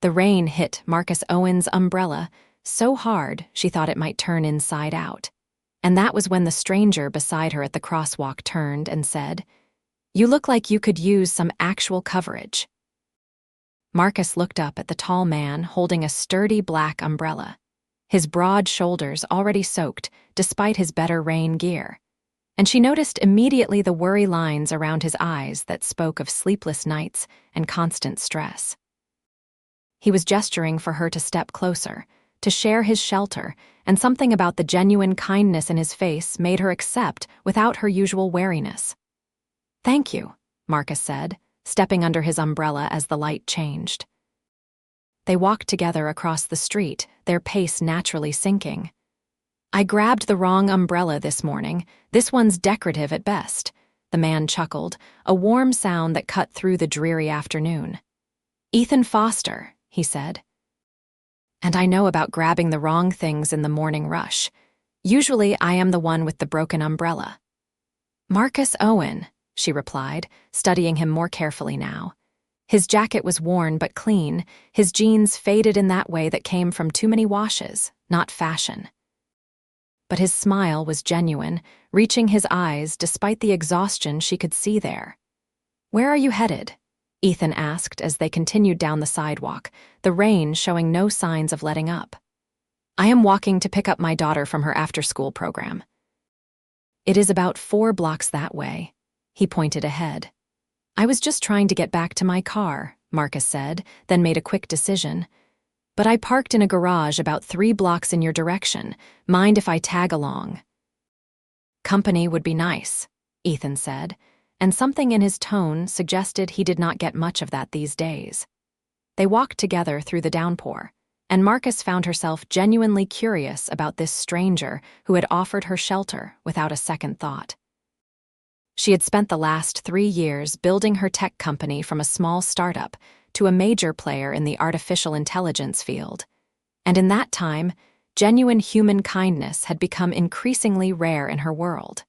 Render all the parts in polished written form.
The rain hit Marcus Owen's umbrella so hard she thought it might turn inside out. And that was when the stranger beside her at the crosswalk turned and said, "You look like you could use some actual coverage." Marcus looked up at the tall man holding a sturdy black umbrella, his broad shoulders already soaked despite his better rain gear. And she noticed immediately the worry lines around his eyes that spoke of sleepless nights and constant stress. He was gesturing for her to step closer, to share his shelter, and something about the genuine kindness in his face made her accept without her usual wariness. "Thank you," Marcus said, stepping under his umbrella as the light changed. They walked together across the street, their pace naturally sinking. "I grabbed the wrong umbrella this morning. This one's decorative at best," the man chuckled, a warm sound that cut through the dreary afternoon. "Ethan Foster," he said. "And I know about grabbing the wrong things in the morning rush. Usually I am the one with the broken umbrella." "Marcus Owen," she replied, studying him more carefully now. His jacket was worn but clean, his jeans faded in that way that came from too many washes, not fashion. But his smile was genuine, reaching his eyes despite the exhaustion she could see there. "Where are you headed?" Ethan asked as they continued down the sidewalk, the rain showing no signs of letting up. "I am walking to pick up my daughter from her after-school program." "It is about 4 blocks that way." He pointed ahead. "I was just trying to get back to my car," Marcus said, then made a quick decision. "But I parked in a garage about 3 blocks in your direction. Mind if I tag along?" "Company would be nice," Ethan said, and something in his tone suggested he did not get much of that these days. They walked together through the downpour, and Marcus found herself genuinely curious about this stranger who had offered her shelter without a second thought. She had spent the last 3 years building her tech company from a small startup to a major player in the artificial intelligence field. And in that time, genuine human kindness had become increasingly rare in her world.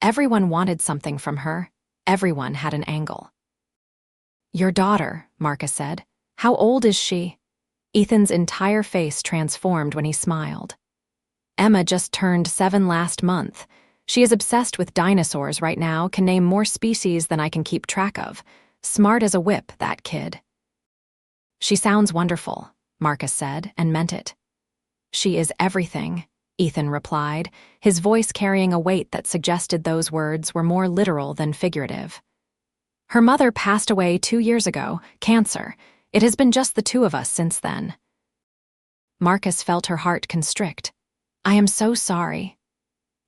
Everyone wanted something from her. Everyone had an angle. "Your daughter," Marcus said. "How old is she?" Ethan's entire face transformed when he smiled. "Emma just turned 7 last month. She is obsessed with dinosaurs right now, can name more species than I can keep track of. Smart as a whip, that kid." "She sounds wonderful," Marcus said, and meant it. "She is everything," Ethan replied, his voice carrying a weight that suggested those words were more literal than figurative. "Her mother passed away 2 years ago, cancer. It has been just the 2 of us since then." Marcus felt her heart constrict. "I am so sorry."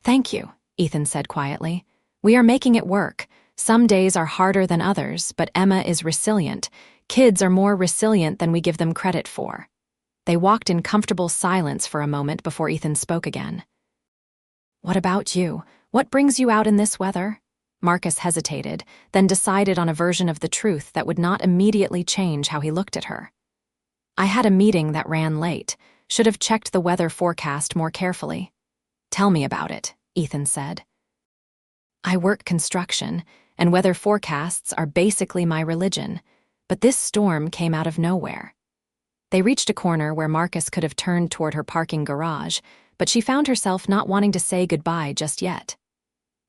"Thank you," Ethan said quietly. "We are making it work. Some days are harder than others, but Emma is resilient. Kids are more resilient than we give them credit for." They walked in comfortable silence for a moment before Ethan spoke again. "What about you? What brings you out in this weather?" Marcus hesitated, then decided on a version of the truth that would not immediately change how he looked at her. "I had a meeting that ran late. Should have checked the weather forecast more carefully." "Tell me about it," Ethan said. "I work construction, and weather forecasts are basically my religion, but this storm came out of nowhere." They reached a corner where Marcus could have turned toward her parking garage, but she found herself not wanting to say goodbye just yet.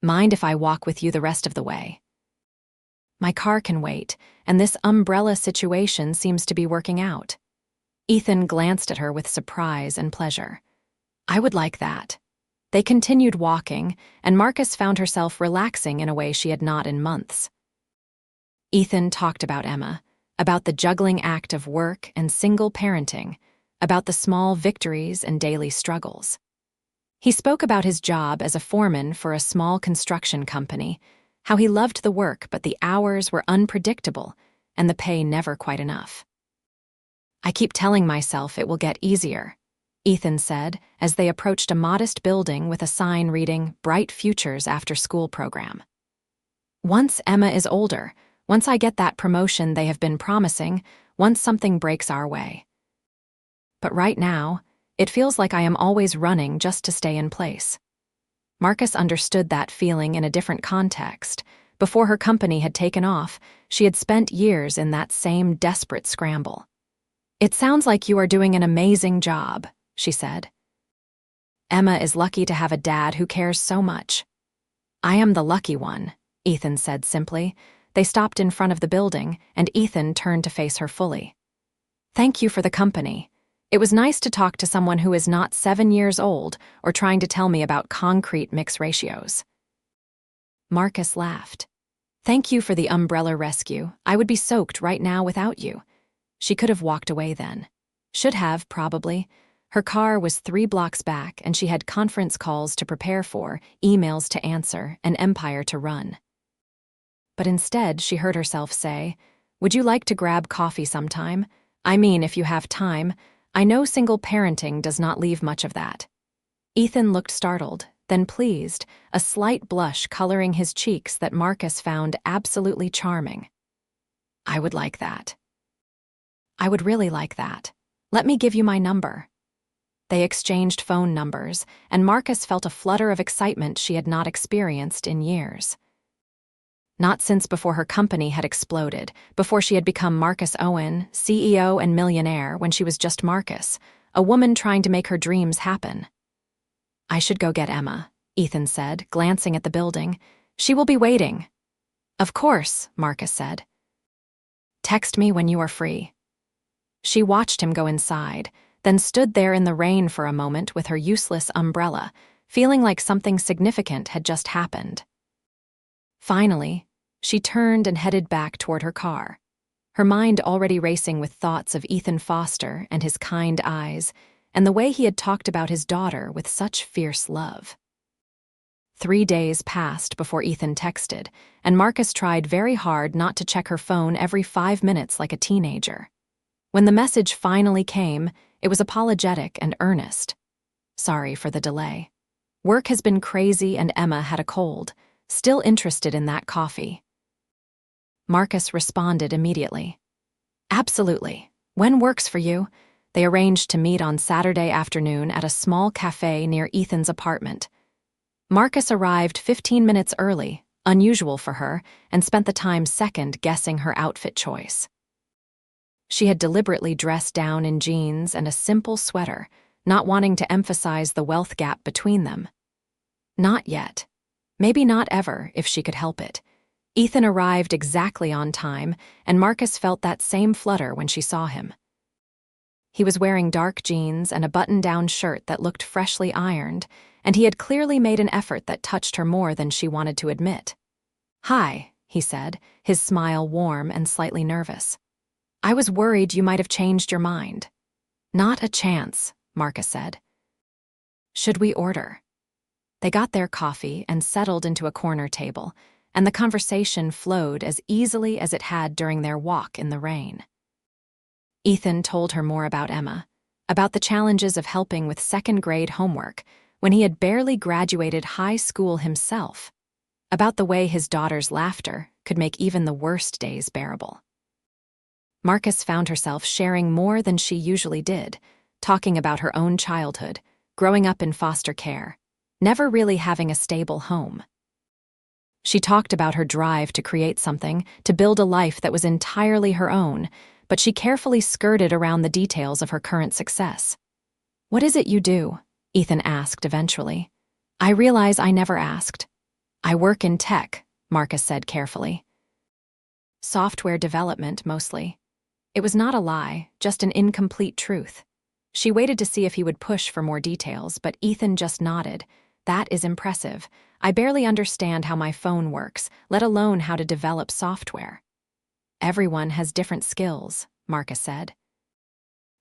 "Mind if I walk with you the rest of the way?" "My car can wait, and this umbrella situation seems to be working out." Ethan glanced at her with surprise and pleasure. "I would like that." They continued walking, and Marcus found herself relaxing in a way she had not in months. Ethan talked about Emma, about the juggling act of work and single parenting, about the small victories and daily struggles. He spoke about his job as a foreman for a small construction company, how he loved the work but the hours were unpredictable and the pay never quite enough. "I keep telling myself it will get easier," Ethan said as they approached a modest building with a sign reading "Bright Futures After School Program." "Once Emma is older, once I get that promotion they have been promising, once something breaks our way. But right now, it feels like I am always running just to stay in place." Marcus understood that feeling in a different context. Before her company had taken off, she had spent years in that same desperate scramble. It sounds like you are doing an amazing job, she said. Emma is lucky to have a dad who cares so much. I am the lucky one, Ethan said simply. They stopped in front of the building, and Ethan turned to face her fully. Thank you for the company. It was nice to talk to someone who is not 7 years old or trying to tell me about concrete mix ratios. Marcus laughed. Thank you for the umbrella rescue. I would be soaked right now without you. She could have walked away then. Should have, probably. Her car was 3 blocks back, and she had conference calls to prepare for, emails to answer, an empire to run. But instead, she heard herself say, Would you like to grab coffee sometime? I mean, if you have time. I know single parenting does not leave much of that. Ethan looked startled, then pleased, a slight blush coloring his cheeks that Marcus found absolutely charming. I would like that. I would really like that. Let me give you my number. They exchanged phone numbers, and Marcus felt a flutter of excitement she had not experienced in years. Not since before her company had exploded, before she had become Marcus Owen, CEO and millionaire when she was just Marcus, a woman trying to make her dreams happen. I should go get Emma, Ethan said, glancing at the building. She will be waiting. Of course, Marcus said. Text me when you are free. She watched him go inside, then stood there in the rain for a moment with her useless umbrella, feeling like something significant had just happened. Finally, she turned and headed back toward her car, her mind already racing with thoughts of Ethan Foster and his kind eyes, and the way he had talked about his daughter with such fierce love. 3 days passed before Ethan texted, and Marcus tried very hard not to check her phone every 5 minutes like a teenager. When the message finally came, it was apologetic and earnest. Sorry for the delay. Work has been crazy and Emma had a cold. Still interested in that coffee. Marcus responded immediately. Absolutely. When works for you? They arranged to meet on Saturday afternoon at a small cafe near Ethan's apartment. Marcus arrived 15 minutes early, unusual for her, and spent the time second-guessing her outfit choice. She had deliberately dressed down in jeans and a simple sweater, not wanting to emphasize the wealth gap between them. Not yet. Maybe not ever, if she could help it. Ethan arrived exactly on time, and Marcus felt that same flutter when she saw him. He was wearing dark jeans and a button-down shirt that looked freshly ironed, and he had clearly made an effort that touched her more than she wanted to admit. Hi, he said, his smile warm and slightly nervous. I was worried you might have changed your mind. Not a chance, Marcus said. Should we order? They got their coffee and settled into a corner table, and the conversation flowed as easily as it had during their walk in the rain. Ethan told her more about Emma, about the challenges of helping with second-grade homework when he had barely graduated high school himself, about the way his daughter's laughter could make even the worst days bearable. Marcus found herself sharing more than she usually did, talking about her own childhood, growing up in foster care, never really having a stable home. She talked about her drive to create something, to build a life that was entirely her own, but she carefully skirted around the details of her current success. What is it you do? Ethan asked eventually. I realize I never asked. I work in tech, Marcus said carefully. Software development, mostly. It was not a lie, just an incomplete truth. She waited to see if he would push for more details, but Ethan just nodded. That is impressive. I barely understand how my phone works, let alone how to develop software. Everyone has different skills, Marcus said.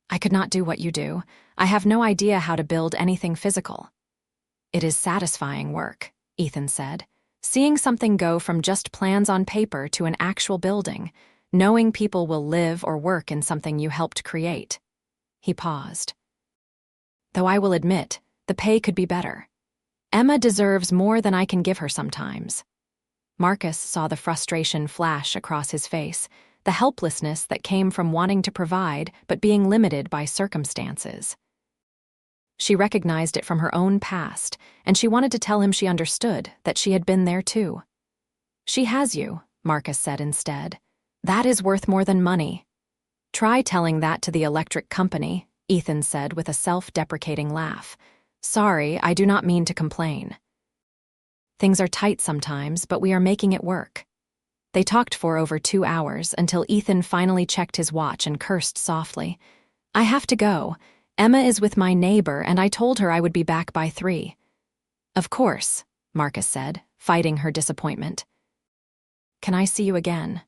I could not do what you do. I have no idea how to build anything physical. It is satisfying work, Ethan said. Seeing something go from just plans on paper to an actual building, knowing people will live or work in something you helped create. He paused. Though I will admit, the pay could be better. Emma deserves more than I can give her sometimes. Marcus saw the frustration flash across his face, the helplessness that came from wanting to provide but being limited by circumstances. She recognized it from her own past, and she wanted to tell him she understood, that she had been there too. She has you, Marcus said instead. That is worth more than money. Try telling that to the electric company, Ethan said with a self-deprecating laugh. Sorry, I do not mean to complain. Things are tight sometimes, but we are making it work. They talked for over 2 hours until Ethan finally checked his watch and cursed softly. I have to go. Emma is with my neighbor, and I told her I would be back by 3. Of course, Marcus said, fighting her disappointment. Can I see you again?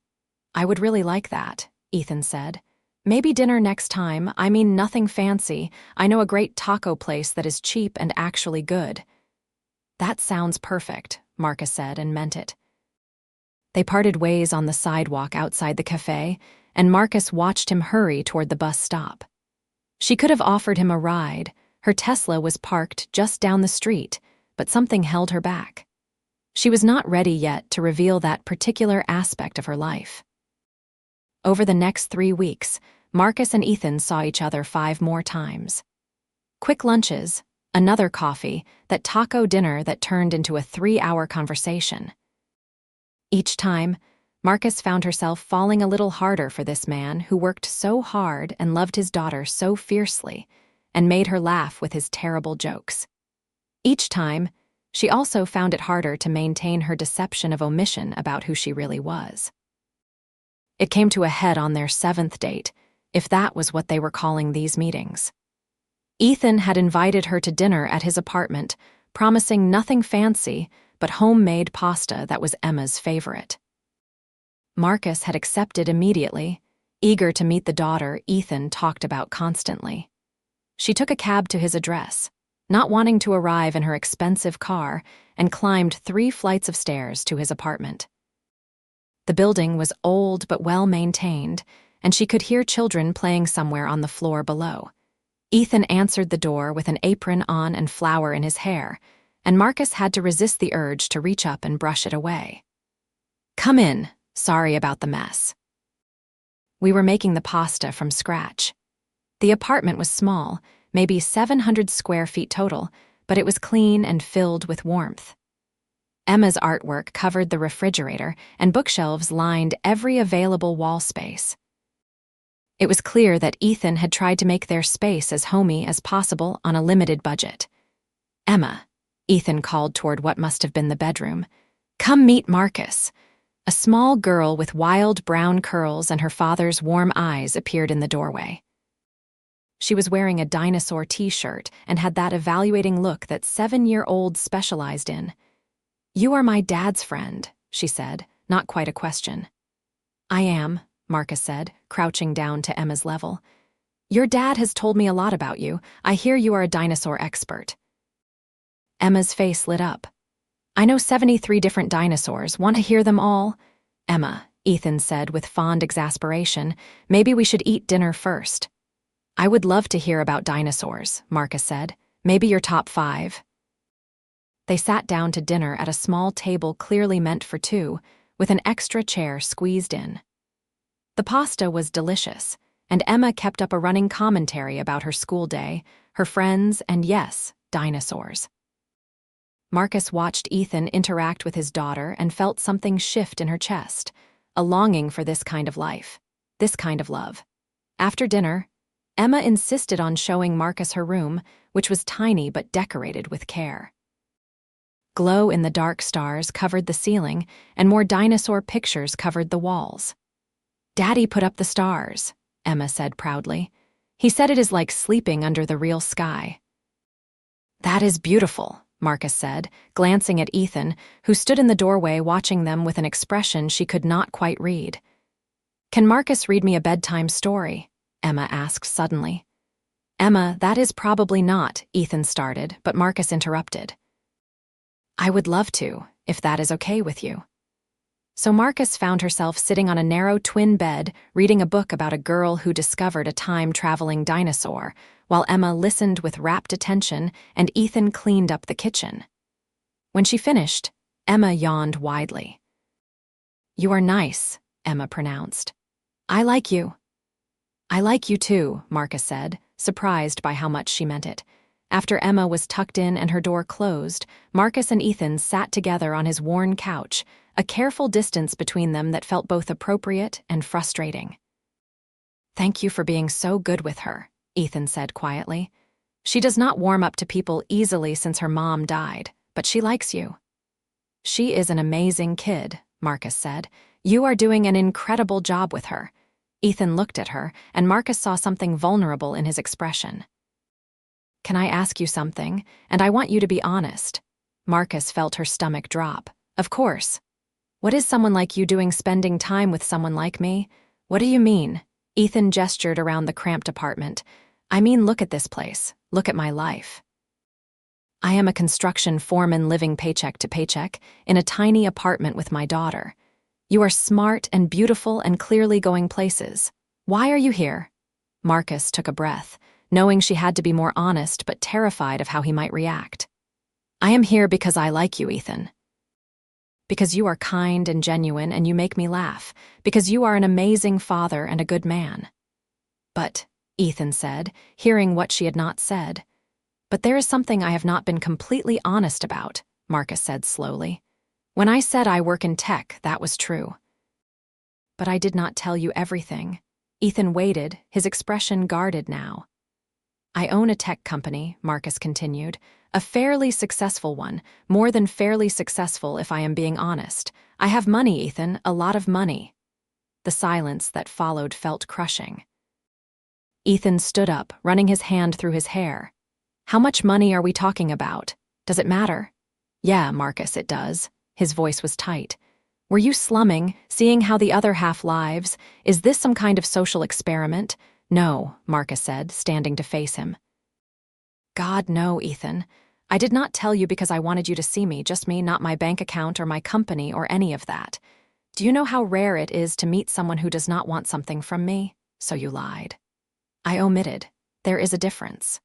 I would really like that, Ethan said. Maybe dinner next time. I mean, nothing fancy. I know a great taco place that is cheap and actually good. That sounds perfect, Marcus said and meant it. They parted ways on the sidewalk outside the cafe, and Marcus watched him hurry toward the bus stop. She could have offered him a ride. Her Tesla was parked just down the street, but something held her back. She was not ready yet to reveal that particular aspect of her life. Over the next 3 weeks, Marcus and Ethan saw each other 5 more times. Quick lunches, another coffee, that taco dinner that turned into a 3-hour conversation. Each time, Marcus found herself falling a little harder for this man who worked so hard and loved his daughter so fiercely and made her laugh with his terrible jokes. Each time, she also found it harder to maintain her deception of omission about who she really was. It came to a head on their 7th date, if that was what they were calling these meetings. Ethan had invited her to dinner at his apartment, promising nothing fancy but homemade pasta that was Emma's favorite. Marcus had accepted immediately, eager to meet the daughter Ethan talked about constantly. She took a cab to his address, not wanting to arrive in her expensive car, and climbed 3 flights of stairs to his apartment. The building was old but well-maintained, and she could hear children playing somewhere on the floor below. Ethan answered the door with an apron on and flour in his hair, and Marcus had to resist the urge to reach up and brush it away. Come in. Sorry about the mess. We were making the pasta from scratch. The apartment was small, maybe 700 square feet total, but it was clean and filled with warmth. Emma's artwork covered the refrigerator, and bookshelves lined every available wall space. It was clear that Ethan had tried to make their space as homey as possible on a limited budget. Emma, Ethan called toward what must have been the bedroom. Come meet Marcus. A small girl with wild brown curls and her father's warm eyes appeared in the doorway. She was wearing a dinosaur t-shirt and had that evaluating look that 7-year-olds specialized in. You are my dad's friend, she said, not quite a question. I am, Marcus said, crouching down to Emma's level. Your dad has told me a lot about you. I hear you are a dinosaur expert. Emma's face lit up. I know 73 different dinosaurs. Want to hear them all? Emma, Ethan said with fond exasperation, maybe we should eat dinner first. I would love to hear about dinosaurs, Marcus said. Maybe your top 5. They sat down to dinner at a small table clearly meant for 2, with an extra chair squeezed in. The pasta was delicious, and Emma kept up a running commentary about her school day, her friends, and yes, dinosaurs. Marcus watched Ethan interact with his daughter and felt something shift in her chest, a longing for this kind of life, this kind of love. After dinner, Emma insisted on showing Marcus her room, which was tiny but decorated with care. Glow-in-the-dark stars covered the ceiling, and more dinosaur pictures covered the walls. Daddy put up the stars, Emma said proudly. He said it is like sleeping under the real sky. That is beautiful, Marcus said, glancing at Ethan, who stood in the doorway watching them with an expression she could not quite read. Can Marcus read me a bedtime story? Emma asked suddenly. Emma, that is probably not, Ethan started, but Marcus interrupted. I would love to, if that is okay with you. So Marcus found herself sitting on a narrow twin bed, reading a book about a girl who discovered a time-traveling dinosaur, while Emma listened with rapt attention and Ethan cleaned up the kitchen. When she finished, Emma yawned widely. You are nice, Emma pronounced. I like you. I like you too, Marcus said, surprised by how much she meant it. After Emma was tucked in and her door closed, Marcus and Ethan sat together on his worn couch, a careful distance between them that felt both appropriate and frustrating. Thank you for being so good with her, Ethan said quietly. She does not warm up to people easily since her mom died, but she likes you. She is an amazing kid, Marcus said. You are doing an incredible job with her. Ethan looked at her, and Marcus saw something vulnerable in his expression. Can I ask you something? And I want you to be honest. Marcus felt her stomach drop. Of course. What is someone like you doing spending time with someone like me? What do you mean? Ethan gestured around the cramped apartment. I mean, look at this place. Look at my life. I am a construction foreman living paycheck to paycheck in a tiny apartment with my daughter. You are smart and beautiful and clearly going places. Why are you here? Marcus took a breath, knowing she had to be more honest but terrified of how he might react. I am here because I like you, Ethan. Because you are kind and genuine and you make me laugh. Because you are an amazing father and a good man. But, Ethan said, hearing what she had not said. But there is something I have not been completely honest about, Marcus said slowly. When I said I work in tech, that was true. But I did not tell you everything. Ethan waited, his expression guarded now. I own a tech company, Marcus continued, a fairly successful one, more than fairly successful if I am being honest. I have money, Ethan, a lot of money. The silence that followed felt crushing. Ethan stood up, running his hand through his hair. How much money are we talking about? Does it matter? Yeah, Marcus, it does. His voice was tight. Were you slumming, seeing how the other half lives? Is this some kind of social experiment? No, Marcus said, standing to face him. God, no, Ethan. I did not tell you because I wanted you to see me, just me, not my bank account or my company or any of that. Do you know how rare it is to meet someone who does not want something from me? So you lied. I omitted. There is a difference.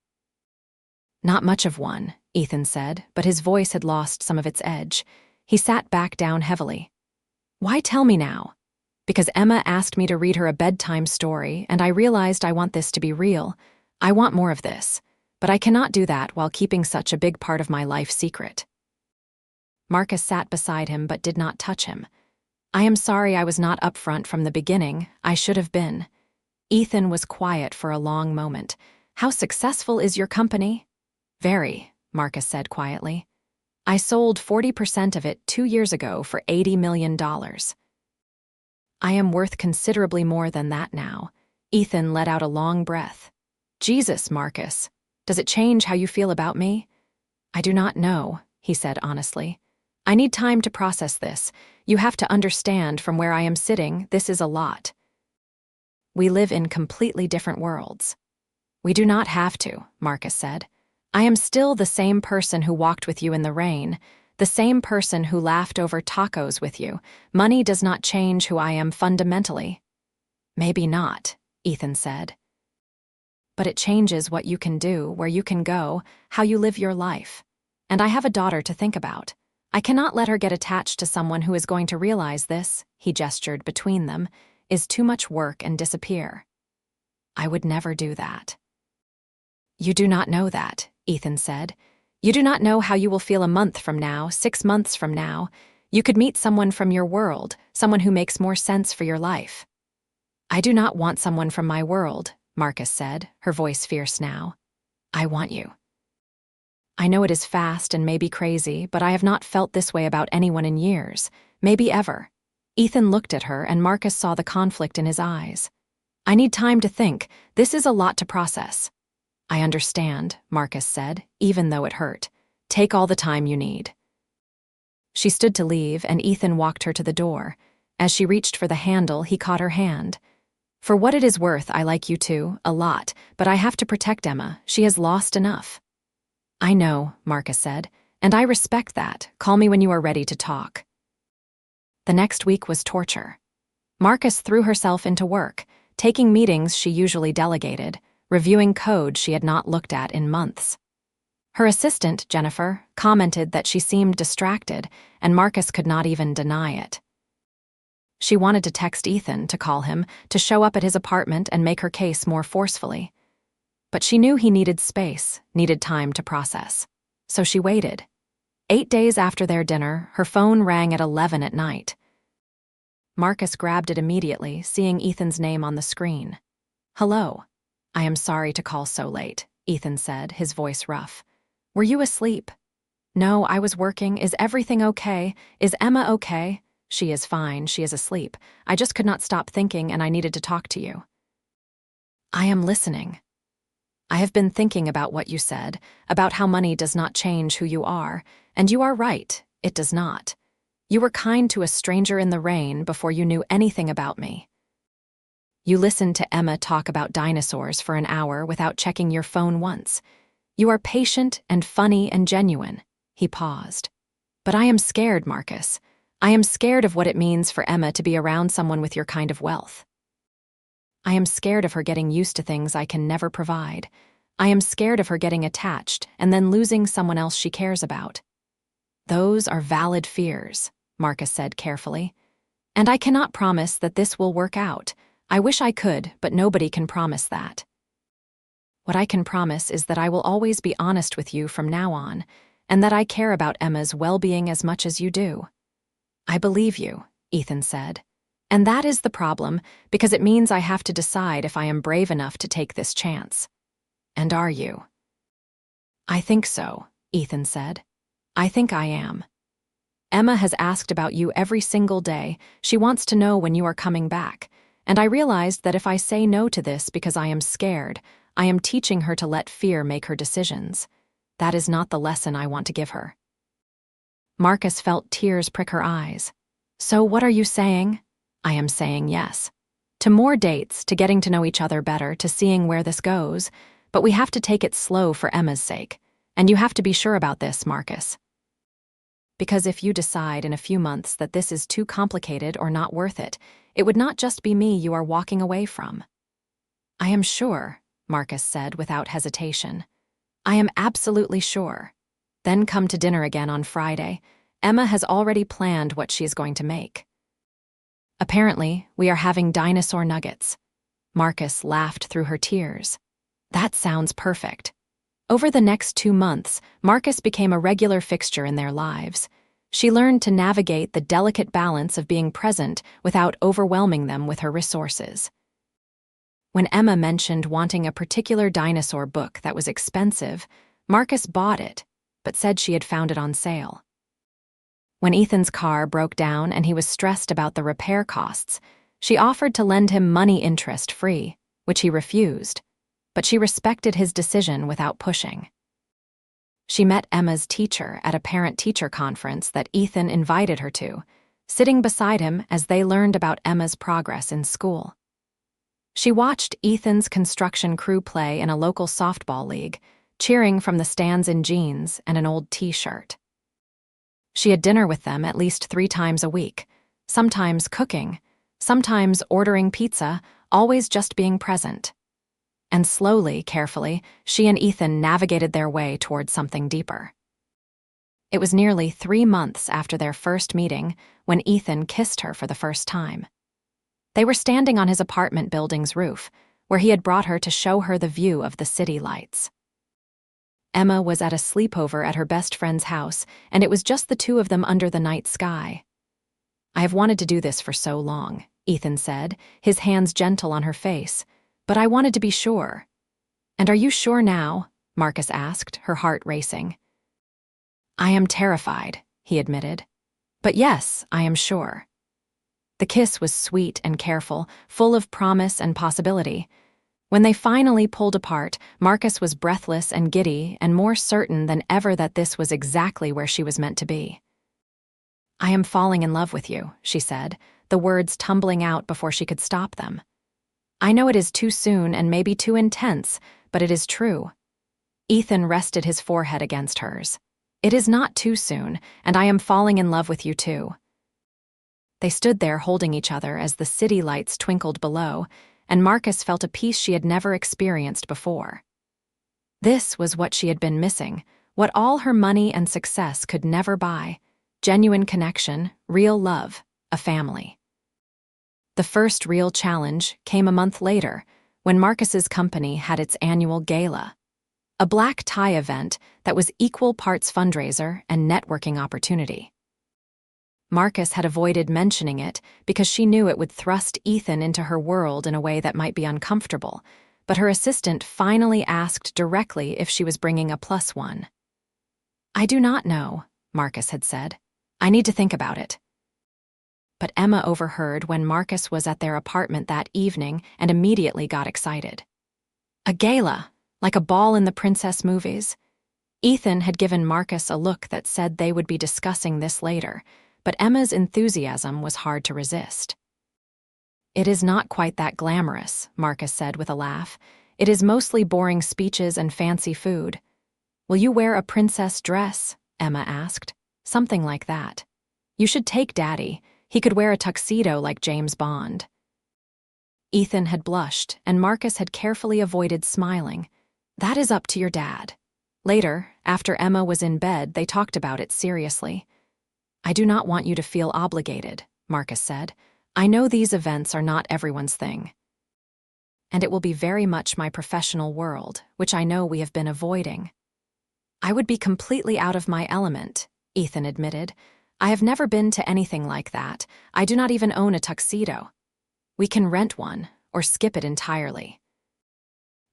Not much of one, Ethan said, but his voice had lost some of its edge. He sat back down heavily. Why tell me now? Because Emma asked me to read her a bedtime story, and I realized I want this to be real. I want more of this. But I cannot do that while keeping such a big part of my life secret. Marcus sat beside him but did not touch him. I am sorry I was not upfront from the beginning. I should have been. Ethan was quiet for a long moment. How successful is your company? Very, Marcus said quietly. I sold 40% of it 2 years ago for $80 million. I am worth considerably more than that now. Ethan let out a long breath. Jesus, Marcus. Does it change how you feel about me? I do not know, he said honestly. I need time to process this. You have to understand from where I am sitting, this is a lot. We live in completely different worlds. We do not have to, Marcus said. I am still the same person who walked with you in the rain, the same person who laughed over tacos with you. Money does not change who I am fundamentally. Maybe not, Ethan said. But it changes what you can do, where you can go, how you live your life. And I have a daughter to think about. I cannot let her get attached to someone who is going to realize this, he gestured between them, is too much work and disappear. I would never do that. You do not know that, Ethan said. You do not know how you will feel a month from now, 6 months from now. You could meet someone from your world, someone who makes more sense for your life. I do not want someone from my world, Marcus said, her voice fierce now. I want you. I know it is fast and maybe crazy, but I have not felt this way about anyone in years, maybe ever. Ethan looked at her and Marcus saw the conflict in his eyes. I need time to think. This is a lot to process. I understand, Marcus said, even though it hurt. Take all the time you need. She stood to leave, and Ethan walked her to the door. As she reached for the handle, he caught her hand. For what it is worth, I like you too, a lot, but I have to protect Emma. She has lost enough. I know, Marcus said, and I respect that. Call me when you are ready to talk. The next week was torture. Marcus threw herself into work, taking meetings she usually delegated, reviewing code she had not looked at in months. Her assistant, Jennifer, commented that she seemed distracted, and Marcus could not even deny it. She wanted to text Ethan, to call him, to show up at his apartment and make her case more forcefully. But she knew he needed space, needed time to process. So she waited. 8 days after their dinner, her phone rang at 11 at night. Marcus grabbed it immediately, seeing Ethan's name on the screen. Hello. I am sorry to call so late, Ethan said, his voice rough. Were you asleep? No, I was working. Is everything okay? Is Emma okay? She is fine. She is asleep. I just could not stop thinking and I needed to talk to you. I am listening. I have been thinking about what you said, about how money does not change who you are, and you are right, it does not. You were kind to a stranger in the rain before you knew anything about me. You listened to Emma talk about dinosaurs for an hour without checking your phone once. You are patient and funny and genuine. He paused. But I am scared, Marcus. I am scared of what it means for Emma to be around someone with your kind of wealth. I am scared of her getting used to things I can never provide. I am scared of her getting attached and then losing someone else she cares about. Those are valid fears, Marcus said carefully. And I cannot promise that this will work out. I wish I could, but nobody can promise that. What I can promise is that I will always be honest with you from now on, and that I care about Emma's well-being as much as you do. I believe you, Ethan said. And that is the problem, because it means I have to decide if I am brave enough to take this chance. And are you? I think so, Ethan said. I think I am. Emma has asked about you every single day. She wants to know when you are coming back. And I realized that if I say no to this because I am scared, I am teaching her to let fear make her decisions. That is not the lesson I want to give her. Marcus felt tears prick her eyes. So what are you saying? I am saying yes. To more dates, to getting to know each other better, to seeing where this goes. But we have to take it slow for Emma's sake. And you have to be sure about this, Marcus. Because if you decide in a few months that this is too complicated or not worth it, it would not just be me you are walking away from. I am sure, Marcus said without hesitation. I am absolutely sure. Then come to dinner again on Friday. Emma has already planned what she is going to make. Apparently, we are having dinosaur nuggets. Marcus laughed through her tears. That sounds perfect. Over the next 2 months, Marcus became a regular fixture in their lives. She learned to navigate the delicate balance of being present without overwhelming them with her resources. When Emma mentioned wanting a particular dinosaur book that was expensive, Marcus bought it, but said she had found it on sale. When Ethan's car broke down and he was stressed about the repair costs, she offered to lend him money interest-free, which he refused, but she respected his decision without pushing. She met Emma's teacher at a parent-teacher conference that Ethan invited her to, sitting beside him as they learned about Emma's progress in school. She watched Ethan's construction crew play in a local softball league, cheering from the stands in jeans and an old t-shirt. She had dinner with them at least 3 times a week, sometimes cooking, sometimes ordering pizza, always just being present. And slowly, carefully, she and Ethan navigated their way towards something deeper. It was nearly 3 months after their first meeting when Ethan kissed her for the first time. They were standing on his apartment building's roof, where he had brought her to show her the view of the city lights. Emma was at a sleepover at her best friend's house, and it was just the 2 of them under the night sky. I have wanted to do this for so long, Ethan said, his hands gentle on her face, but I wanted to be sure. And are you sure now? Marcus asked, her heart racing. I am terrified, he admitted. But yes, I am sure. The kiss was sweet and careful, full of promise and possibility. When they finally pulled apart, Marcus was breathless and giddy and more certain than ever that this was exactly where she was meant to be. I am falling in love with you, she said, the words tumbling out before she could stop them. I know it is too soon and maybe too intense, but it is true. Ethan rested his forehead against hers. It is not too soon, and I am falling in love with you too. They stood there holding each other as the city lights twinkled below, and Marcus felt a peace she had never experienced before. This was what she had been missing, what all her money and success could never buy: genuine connection, real love, a family. The first real challenge came a month later, when Marcus's company had its annual gala, a black tie event that was equal parts fundraiser and networking opportunity. Marcus had avoided mentioning it because she knew it would thrust Ethan into her world in a way that might be uncomfortable, but her assistant finally asked directly if she was bringing a +1. "I do not know," Marcus had said. "I need to think about it." But Emma overheard when Marcus was at their apartment that evening and immediately got excited. A gala, like a ball in the princess movies. Ethan had given Marcus a look that said they would be discussing this later, but Emma's enthusiasm was hard to resist. "It is not quite that glamorous," Marcus said with a laugh. "It is mostly boring speeches and fancy food." "Will you wear a princess dress?" Emma asked. "Something like that. You should take Daddy. He could wear a tuxedo like James Bond." Ethan had blushed, and Marcus had carefully avoided smiling. "That is up to your dad." Later, after Emma was in bed, they talked about it seriously. "I do not want you to feel obligated," Marcus said. "I know these events are not everyone's thing. And it will be very much my professional world, which I know we have been avoiding." "I would be completely out of my element," Ethan admitted. "I have never been to anything like that. I do not even own a tuxedo. We can rent one, or skip it entirely."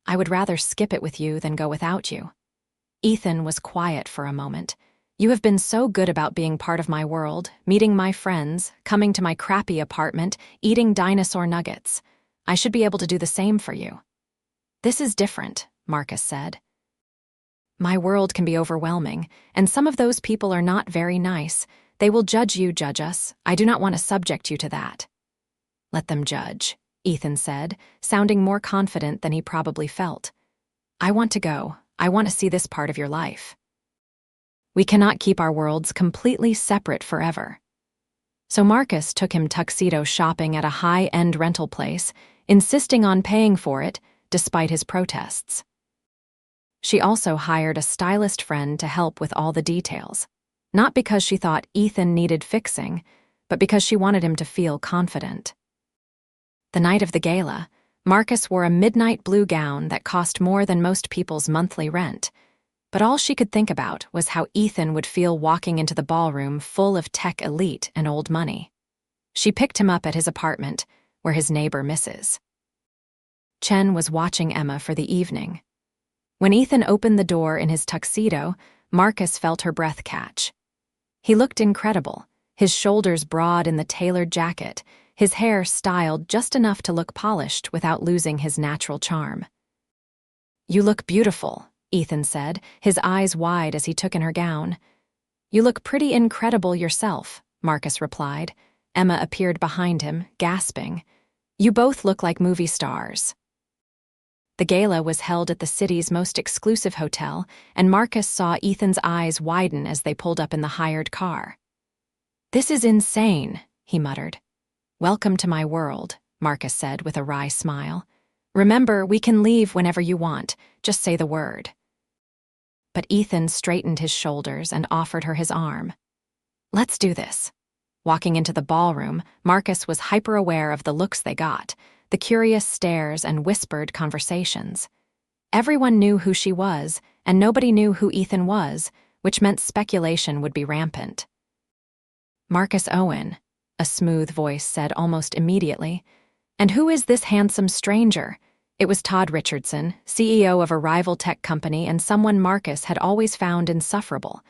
"I would rather skip it with you than go without you." Ethan was quiet for a moment. "You have been so good about being part of my world, meeting my friends, coming to my crappy apartment, eating dinosaur nuggets. I should be able to do the same for you." "This is different," Marcus said. "My world can be overwhelming, and some of those people are not very nice. They will judge us. I do not want to subject you to that." "Let them judge," Ethan said, sounding more confident than he probably felt. "I want to go. I want to see this part of your life. We cannot keep our worlds completely separate forever." So Marcus took him tuxedo shopping at a high-end rental place, insisting on paying for it, despite his protests. She also hired a stylist friend to help with all the details, not because she thought Ethan needed fixing, but because she wanted him to feel confident. The night of the gala, Marcus wore a midnight blue gown that cost more than most people's monthly rent, but all she could think about was how Ethan would feel walking into the ballroom full of tech elite and old money. She picked him up at his apartment, where his neighbor Mrs. Chen was watching Emma for the evening. When Ethan opened the door in his tuxedo, Marcus felt her breath catch. He looked incredible, his shoulders broad in the tailored jacket, his hair styled just enough to look polished without losing his natural charm. "You look beautiful," Ethan said, his eyes wide as he took in her gown. "You look pretty incredible yourself," Marcus replied. Emma appeared behind him, gasping. "You both look like movie stars." The gala was held at the city's most exclusive hotel, and Marcus saw Ethan's eyes widen as they pulled up in the hired car. "This is insane," he muttered. "Welcome to my world," Marcus said with a wry smile. "Remember, we can leave whenever you want. Just say the word." But Ethan straightened his shoulders and offered her his arm. "Let's do this." Walking into the ballroom, Marcus was hyper-aware of the looks they got, the curious stares and whispered conversations. Everyone knew who she was, and nobody knew who Ethan was, which meant speculation would be rampant. "Marcus Owen," a smooth voice said almost immediately. "And who is this handsome stranger?" It was Todd Richardson, CEO of a rival tech company and someone Marcus had always found insufferable.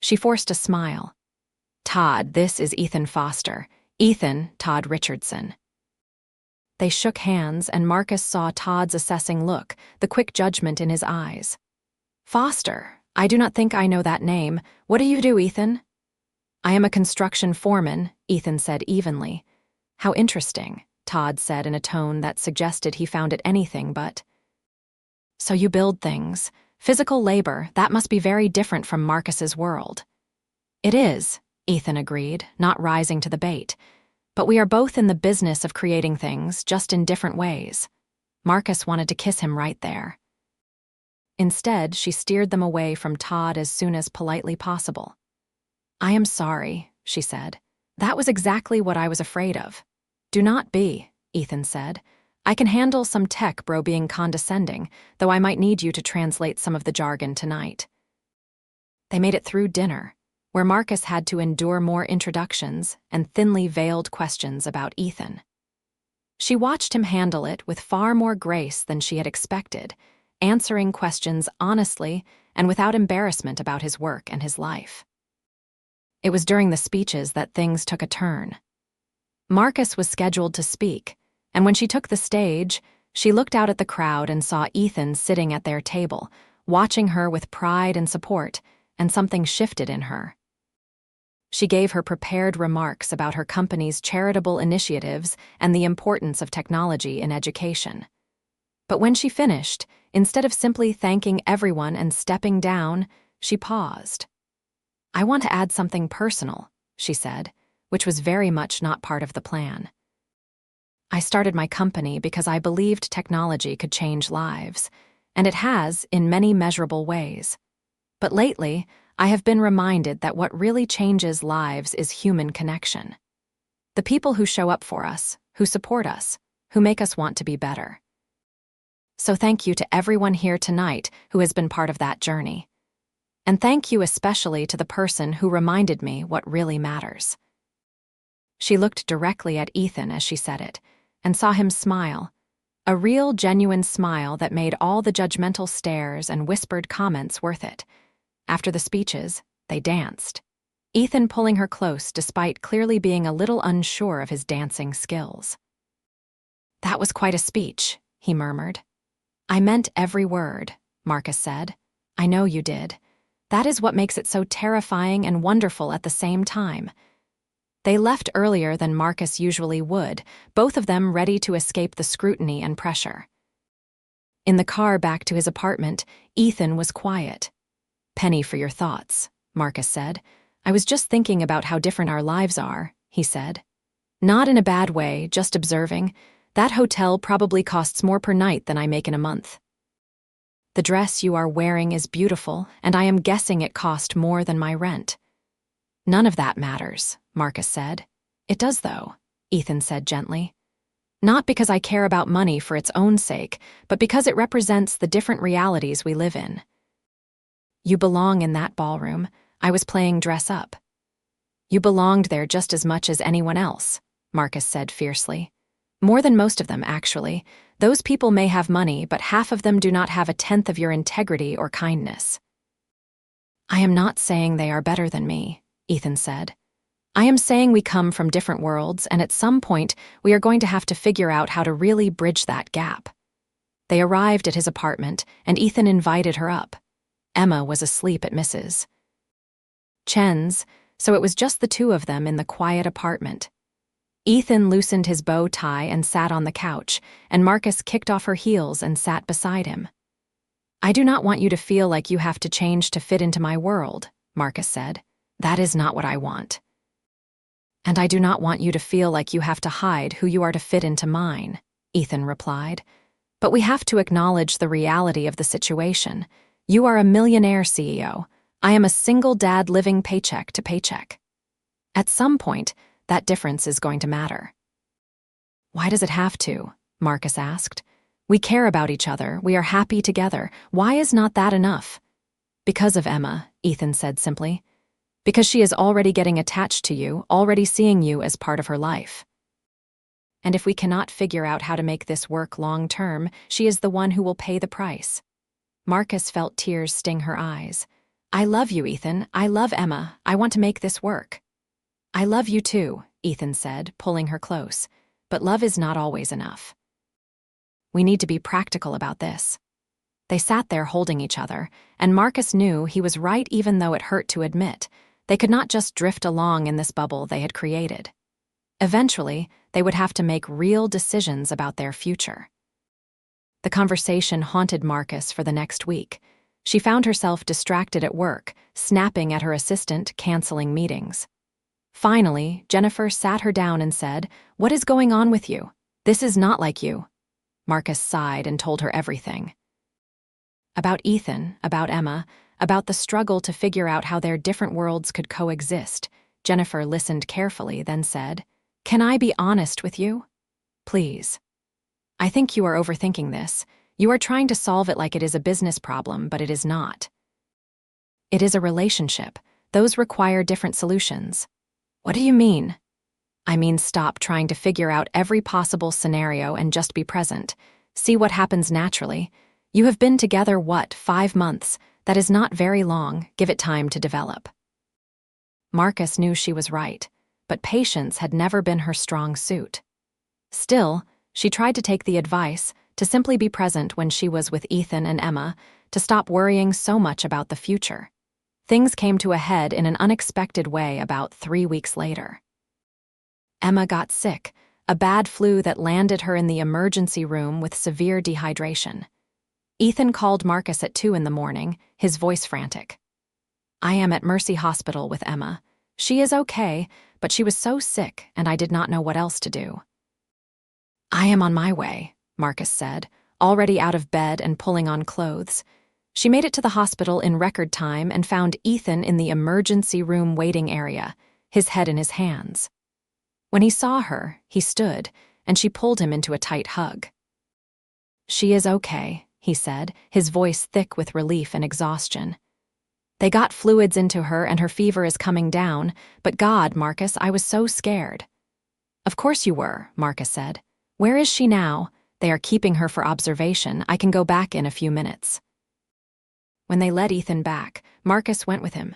She forced a smile. "Todd, this is Ethan Foster. Ethan, Todd Richardson." They shook hands, and Marcus saw Todd's assessing look, the quick judgment in his eyes. "Foster, I do not think I know that name. What do you do, Ethan?" "I am a construction foreman," Ethan said evenly. "How interesting," Todd said in a tone that suggested he found it anything but. "So you build things. Physical labor, that must be very different from Marcus's world." "It is," Ethan agreed, not rising to the bait. "But we are both in the business of creating things, just in different ways." Marcus wanted to kiss him right there. Instead, she steered them away from Todd as soon as politely possible. "I am sorry," she said. "That was exactly what I was afraid of." "Do not be," Ethan said. "I can handle some tech bro being condescending, though I might need you to translate some of the jargon tonight." They made it through dinner. where Marcus had to endure more introductions and thinly veiled questions about Ethan. She watched him handle it with far more grace than she had expected, answering questions honestly and without embarrassment about his work and his life. It was during the speeches that things took a turn. Marcus was scheduled to speak, and when she took the stage, she looked out at the crowd and saw Ethan sitting at their table, watching her with pride and support, and something shifted in her. She gave her prepared remarks about her company's charitable initiatives and the importance of technology in education. But when she finished, instead of simply thanking everyone and stepping down, she paused. "I want to add something personal," she said, which was very much not part of the plan. "I started my company because I believed technology could change lives, and it has in many measurable ways. But lately, I have been reminded that what really changes lives is human connection. The people who show up for us, who support us, who make us want to be better. So thank you to everyone here tonight who has been part of that journey. And thank you especially to the person who reminded me what really matters." She looked directly at Ethan as she said it, and saw him smile, a real, genuine smile that made all the judgmental stares and whispered comments worth it. After the speeches, they danced, Ethan pulling her close despite clearly being a little unsure of his dancing skills. "That was quite a speech," he murmured. "I meant every word," Marcus said. "I know you did. That is what makes it so terrifying and wonderful at the same time." They left earlier than Marcus usually would, both of them ready to escape the scrutiny and pressure. In the car back to his apartment, Ethan was quiet. "Penny for your thoughts," Marcus said. "I was just thinking about how different our lives are," he said. "Not in a bad way, just observing. That hotel probably costs more per night than I make in a month. The dress you are wearing is beautiful, and I am guessing it cost more than my rent." "None of that matters," Marcus said. "It does, though," Ethan said gently. "Not because I care about money for its own sake, but because it represents the different realities we live in. You belong in that ballroom. I was playing dress up." "You belonged there just as much as anyone else," Marcus said fiercely. "More than most of them, actually. Those people may have money, but half of them do not have a tenth of your integrity or kindness." "I am not saying they are better than me," Ethan said. "I am saying we come from different worlds, and at some point, we are going to have to figure out how to really bridge that gap." They arrived at his apartment, and Ethan invited her up. Emma was asleep at Mrs. Chen's, so it was just the two of them in the quiet apartment. Ethan loosened his bow tie and sat on the couch, and Marcus kicked off her heels and sat beside him. "I do not want you to feel like you have to change to fit into my world," Marcus said. "That is not what I want. And I do not want you to feel like you have to hide who you are to fit into mine," Ethan replied. "But we have to acknowledge the reality of the situation. You are a millionaire CEO. I am a single dad living paycheck to paycheck. At some point, that difference is going to matter." "Why does it have to?" Marcus asked. "We care about each other. We are happy together. Why is not that enough?" "Because of Emma," Ethan said simply. "Because she is already getting attached to you, already seeing you as part of her life. And if we cannot figure out how to make this work long term, she is the one who will pay the price." Marcus felt tears sting her eyes. "I love you, Ethan. I love Emma. I want to make this work." "I love you too," Ethan said, pulling her close. "But love is not always enough. We need to be practical about this." They sat there holding each other, and Marcus knew he was right even though it hurt to admit. They could not just drift along in this bubble they had created. Eventually, they would have to make real decisions about their future. The conversation haunted Marcus for the next week. She found herself distracted at work, snapping at her assistant, canceling meetings. Finally, Jennifer sat her down and said, "What is going on with you? This is not like you." Marcus sighed and told her everything. About Ethan, about Emma, about the struggle to figure out how their different worlds could coexist. Jennifer listened carefully, then said, "Can I be honest with you? Please. I think you are overthinking this. You are trying to solve it like it is a business problem, but it is not. It is a relationship. Those require different solutions. What do you mean? I mean, stop trying to figure out every possible scenario and just be present. See what happens naturally. You have been together, 5 months? That is not very long. Give it time to develop. Marcus knew she was right, but patience had never been her strong suit. Still, she tried to take the advice, to simply be present when she was with Ethan and Emma, to stop worrying so much about the future. Things came to a head in an unexpected way about 3 weeks later. Emma got sick, a bad flu that landed her in the emergency room with severe dehydration. Ethan called Marcus at 2 in the morning, his voice frantic. I am at Mercy Hospital with Emma. She is okay, but she was so sick and I did not know what else to do. I am on my way, Marcus said, already out of bed and pulling on clothes. She made it to the hospital in record time and found Ethan in the emergency room waiting area, his head in his hands. When he saw her, he stood, and she pulled him into a tight hug. She is okay, he said, his voice thick with relief and exhaustion. They got fluids into her and her fever is coming down, but God, Marcus, I was so scared. Of course you were, Marcus said. Where is she now? They are keeping her for observation. I can go back in a few minutes. When they led Ethan back, Marcus went with him.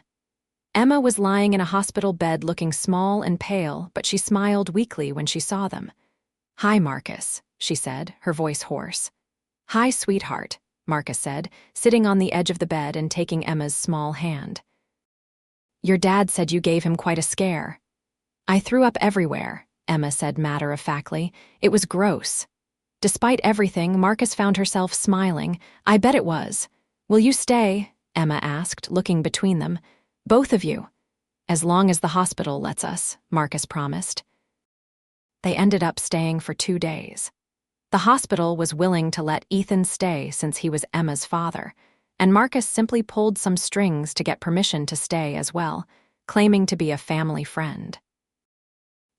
Emma was lying in a hospital bed looking small and pale, but she smiled weakly when she saw them. Hi, Marcus, she said, her voice hoarse. Hi, sweetheart, Marcus said, sitting on the edge of the bed and taking Emma's small hand. Your dad said you gave him quite a scare. I threw up everywhere, Emma said matter-of-factly. It was gross. Despite everything, Marcus found herself smiling. I bet it was. Will you stay? Emma asked, looking between them. Both of you. As long as the hospital lets us, Marcus promised. They ended up staying for 2 days. The hospital was willing to let Ethan stay since he was Emma's father, and Marcus simply pulled some strings to get permission to stay as well, claiming to be a family friend.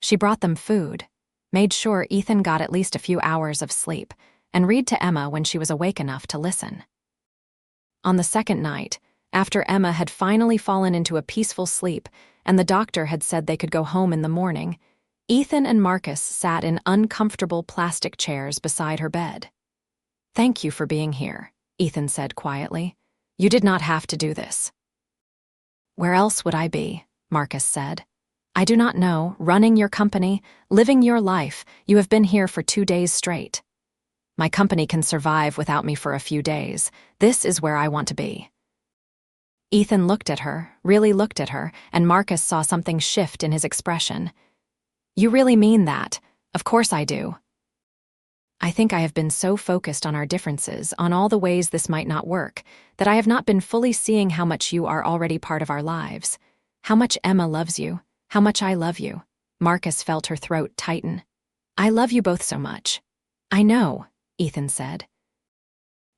She brought them food, made sure Ethan got at least a few hours of sleep, and read to Emma when she was awake enough to listen. On the second night, after Emma had finally fallen into a peaceful sleep and the doctor had said they could go home in the morning, Ethan and Marcus sat in uncomfortable plastic chairs beside her bed. Thank you for being here, Ethan said quietly. You did not have to do this. Where else would I be? Marcus said. I do not know, running your company, living your life. You have been here for 2 days straight. My company can survive without me for a few days. This is where I want to be. Ethan looked at her, really looked at her, and Marcus saw something shift in his expression. You really mean that? Of course I do. I think I have been so focused on our differences, on all the ways this might not work, that I have not been fully seeing how much you are already part of our lives. How much Emma loves you, how much I love you. Marcus felt her throat tighten. I love you both so much. I know, Ethan said.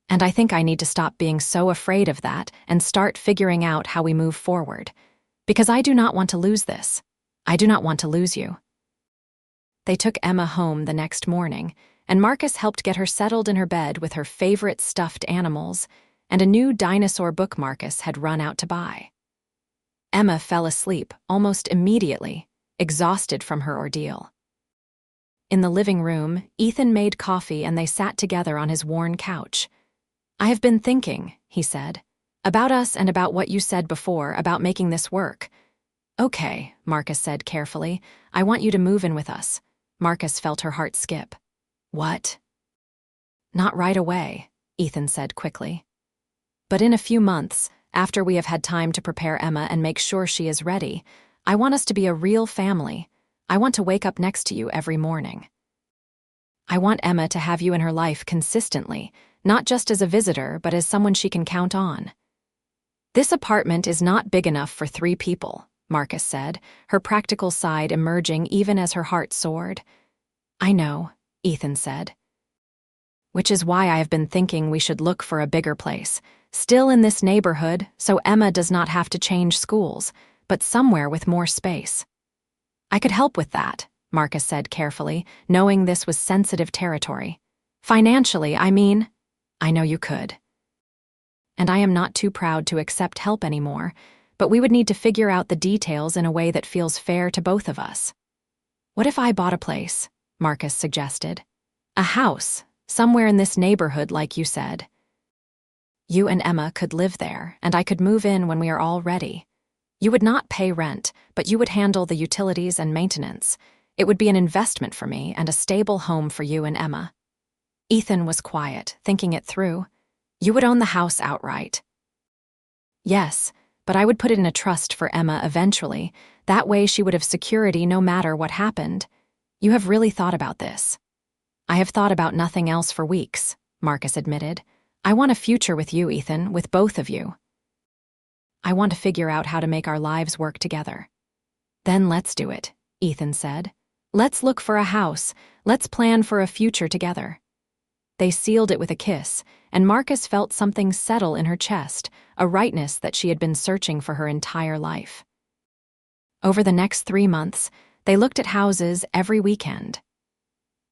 And I think I need to stop being so afraid of that and start figuring out how we move forward. Because I do not want to lose this. I do not want to lose you. They took Emma home the next morning, and Marcus helped get her settled in her bed with her favorite stuffed animals and a new dinosaur book Marcus had run out to buy. Emma fell asleep almost immediately, exhausted from her ordeal. In the living room, Ethan made coffee and they sat together on his worn couch. I have been thinking, he said, about us and about what you said before about making this work. Okay, Marcus said carefully, I want you to move in with us. Marcus felt her heart skip. What? Not right away, Ethan said quickly. But in a few months, after we have had time to prepare Emma and make sure she is ready, I want us to be a real family. I want to wake up next to you every morning. I want Emma to have you in her life consistently, not just as a visitor, but as someone she can count on. This apartment is not big enough for 3 people, Marcus said, her practical side emerging even as her heart soared. I know, Ethan said. Which is why I have been thinking we should look for a bigger place, still in this neighborhood, so Emma does not have to change schools, but somewhere with more space. I could help with that, Marcus said carefully, knowing this was sensitive territory. Financially, I mean. I know you could. And I am not too proud to accept help anymore, but we would need to figure out the details in a way that feels fair to both of us. What if I bought a place? Marcus suggested. A house, somewhere in this neighborhood like you said. You and Emma could live there, and I could move in when we are all ready. You would not pay rent, but you would handle the utilities and maintenance. It would be an investment for me and a stable home for you and Emma. Ethan was quiet, thinking it through. You would own the house outright. Yes, but I would put it in a trust for Emma eventually. That way she would have security no matter what happened. You have really thought about this. I have thought about nothing else for weeks, Marcus admitted. I want a future with you, Ethan, with both of you. I want to figure out how to make our lives work together. Then let's do it, Ethan said. Let's look for a house. Let's plan for a future together. They sealed it with a kiss, and Marcus felt something settle in her chest, a rightness that she had been searching for her entire life. Over the next 3 months, they looked at houses every weekend.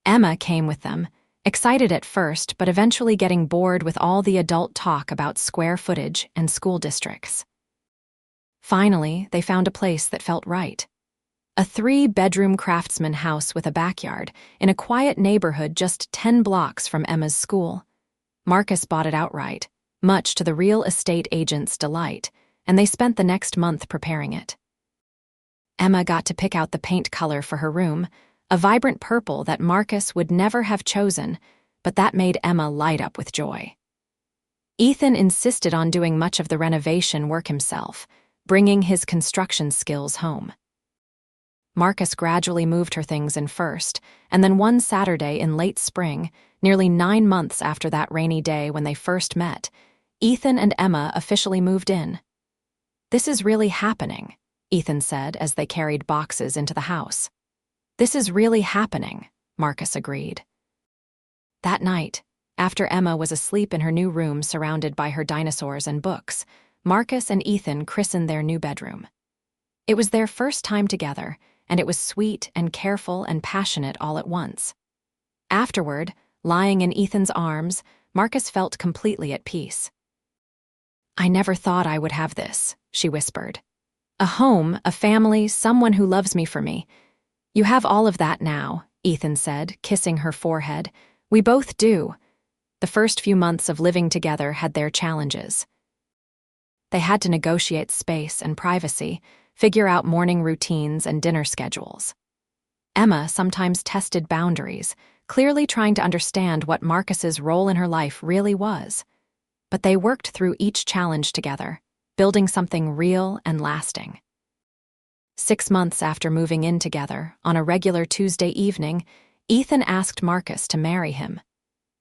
Emma came with them, excited at first but eventually getting bored with all the adult talk about square footage and school districts. Finally, they found a place that felt right. A 3-bedroom craftsman house with a backyard in a quiet neighborhood just 10 blocks from Emma's school. Marcus bought it outright, much to the real estate agent's delight, and they spent the next month preparing it. Emma got to pick out the paint color for her room, a vibrant purple that Marcus would never have chosen, but that made Emma light up with joy. Ethan insisted on doing much of the renovation work himself, bringing his construction skills home. Marcus gradually moved her things in first, and then one Saturday in late spring, nearly 9 months after that rainy day when they first met, Ethan and Emma officially moved in. This is really happening, Ethan said as they carried boxes into the house. This is really happening, Marcus agreed. That night, after Emma was asleep in her new room surrounded by her dinosaurs and books, Marcus and Ethan christened their new bedroom. It was their first time together, and it was sweet and careful and passionate all at once. Afterward, lying in Ethan's arms, Marcus felt completely at peace. I never thought I would have this, she whispered. A home, a family, someone who loves me for me. You have all of that now, Ethan said, kissing her forehead. We both do. The first few months of living together had their challenges. They had to negotiate space and privacy, figure out morning routines and dinner schedules. Emma sometimes tested boundaries, clearly trying to understand what Marcus's role in her life really was. But they worked through each challenge together, building something real and lasting. 6 months after moving in together, on a regular Tuesday evening, Ethan asked Marcus to marry him.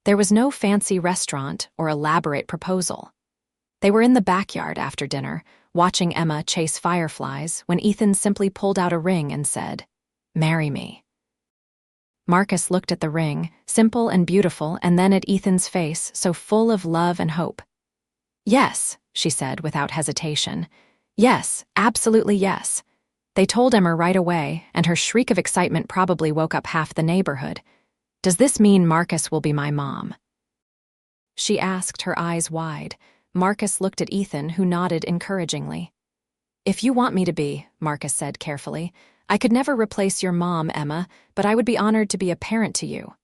There was no fancy restaurant or elaborate proposal. They were in the backyard after dinner, watching Emma chase fireflies when Ethan simply pulled out a ring and said, "Marry me." Marcus looked at the ring, simple and beautiful, and then at Ethan's face, so full of love and hope. Yes, she said without hesitation. Yes, absolutely yes. They told Emma right away, and her shriek of excitement probably woke up half the neighborhood. Does this mean Marcus will be my mom? She asked, her eyes wide. Marcus looked at Ethan, who nodded encouragingly. If you want me to be, Marcus said carefully, I could never replace your mom, Emma, but I would be honored to be a parent to you.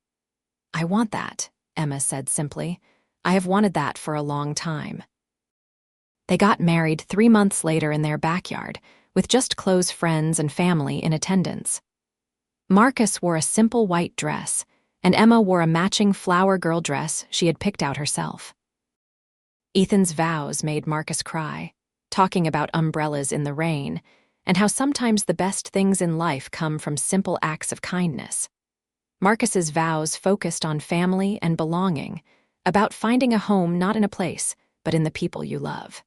I want that, Emma said simply. I have wanted that for a long time. They got married 3 months later in their backyard, with just close friends and family in attendance. Marcus wore a simple white dress, and Emma wore a matching flower girl dress she had picked out herself. Ethan's vows made Marcus cry, talking about umbrellas in the rain, and how sometimes the best things in life come from simple acts of kindness. Marcus's vows focused on family and belonging, about finding a home not in a place, but in the people you love.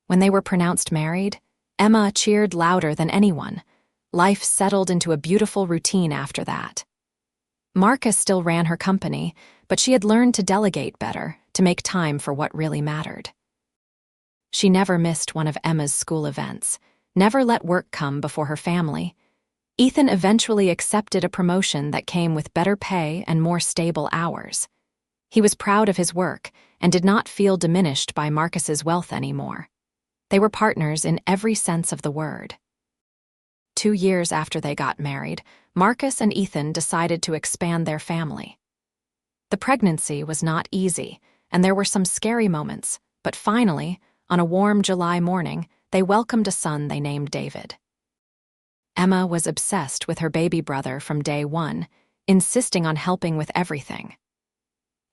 When they were pronounced married, Emma cheered louder than anyone. Life settled into a beautiful routine after that. Marcus still ran her company, but she had learned to delegate better, to make time for what really mattered. She never missed one of Emma's school events, never let work come before her family. Ethan eventually accepted a promotion that came with better pay and more stable hours. He was proud of his work and did not feel diminished by Marcus's wealth anymore. They were partners in every sense of the word. 2 years after they got married, Marcus and Ethan decided to expand their family. The pregnancy was not easy, and there were some scary moments, but finally, on a warm July morning, they welcomed a son they named David. Emma was obsessed with her baby brother from day one, insisting on helping with everything.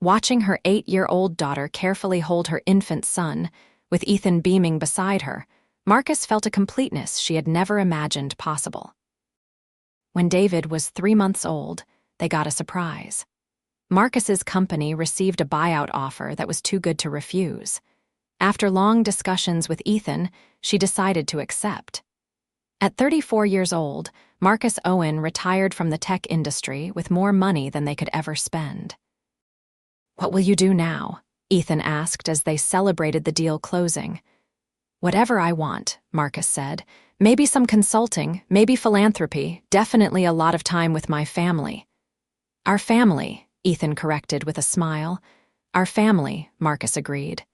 Watching her 8-year-old daughter carefully hold her infant son, with Ethan beaming beside her, Marcus felt a completeness she had never imagined possible. When David was 3 months old, they got a surprise. Marcus's company received a buyout offer that was too good to refuse. After long discussions with Ethan, she decided to accept. At 34 years old, Marcus Owen retired from the tech industry with more money than they could ever spend. "What will you do now?" Ethan asked as they celebrated the deal closing. "Whatever I want," Marcus said. "Maybe some consulting, maybe philanthropy, definitely a lot of time with my family." "Our family," Ethan corrected with a smile. "Our family," Marcus agreed.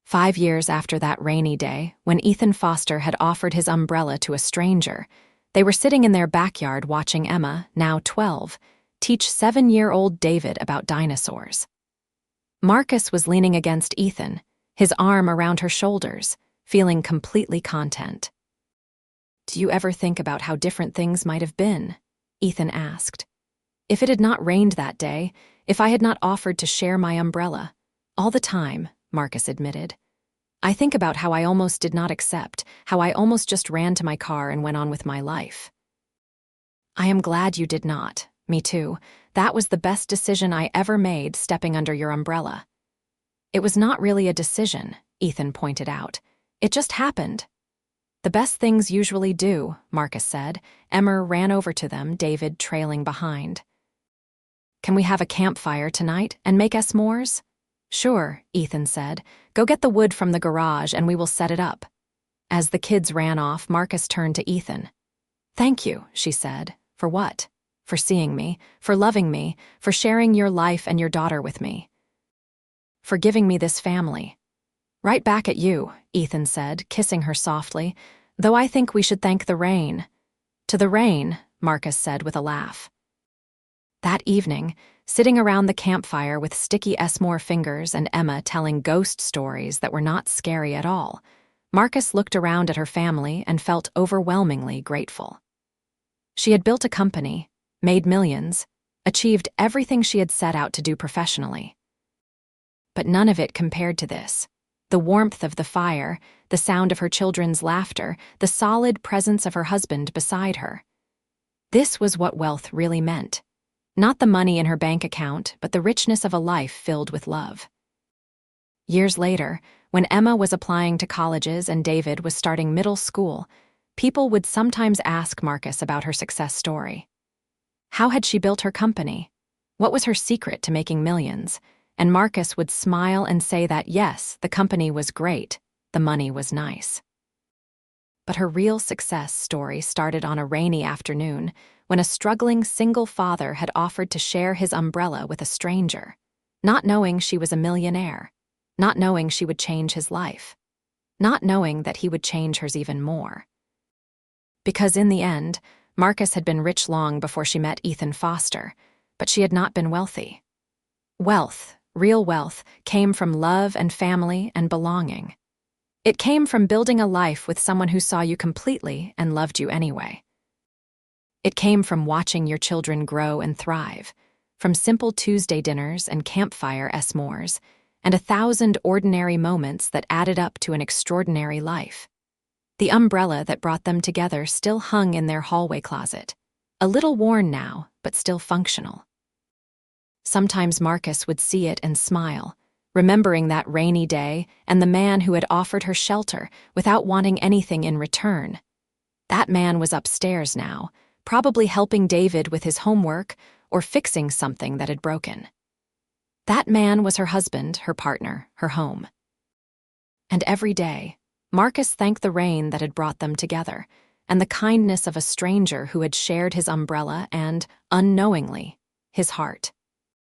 5 years after that rainy day, when Ethan Foster had offered his umbrella to a stranger, they were sitting in their backyard watching Emma, now 12, teach 7-year-old David about dinosaurs. Marcus was leaning against Ethan, his arm around her shoulders, feeling completely content. "Do you ever think about how different things might have been?" Ethan asked. "If it had not rained that day, if I had not offered to share my umbrella." "All the time," Marcus admitted. "I think about how I almost did not accept, how I almost just ran to my car and went on with my life." "I am glad you did not. Me too. That was the best decision I ever made, stepping under your umbrella." "It was not really a decision," Ethan pointed out. "It just happened." "The best things usually do," Marcus said. Emma ran over to them, David trailing behind. "Can we have a campfire tonight and make s'mores?" "Sure," Ethan said. "Go get the wood from the garage and we will set it up." As the kids ran off, Marcus turned to Ethan. "Thank you," she said. "For what?" "For seeing me, for loving me, for sharing your life and your daughter with me. For giving me this family." "Right back at you," Ethan said, kissing her softly, "though I think we should thank the rain." "To the rain," Marcus said with a laugh. That evening, sitting around the campfire with sticky s'more fingers and Emma telling ghost stories that were not scary at all, Marcus looked around at her family and felt overwhelmingly grateful. She had built a company, made millions, achieved everything she had set out to do professionally. But none of it compared to this. The warmth of the fire, the sound of her children's laughter, the solid presence of her husband beside her. This was what wealth really meant. Not the money in her bank account, but the richness of a life filled with love. Years later, when Emma was applying to colleges and David was starting middle school, people would sometimes ask Marcus about her success story. How had she built her company? What was her secret to making millions? And Marcus would smile and say that yes, the company was great, the money was nice. But her real success story started on a rainy afternoon when a struggling single father had offered to share his umbrella with a stranger, not knowing she was a millionaire, not knowing she would change his life, not knowing that he would change hers even more. Because in the end, Marcus had been rich long before she met Ethan Foster, but she had not been wealthy. Wealth, real wealth, came from love and family and belonging. It came from building a life with someone who saw you completely and loved you anyway. It came from watching your children grow and thrive, from simple Tuesday dinners and campfire s'mores, and 1,000 ordinary moments that added up to an extraordinary life. The umbrella that brought them together still hung in their hallway closet, a little worn now, but still functional. Sometimes Marcus would see it and smile, remembering that rainy day and the man who had offered her shelter without wanting anything in return. That man was upstairs now, probably helping David with his homework or fixing something that had broken. That man was her husband, her partner, her home. And every day, Marcus thanked the rain that had brought them together, and the kindness of a stranger who had shared his umbrella and, unknowingly, his heart.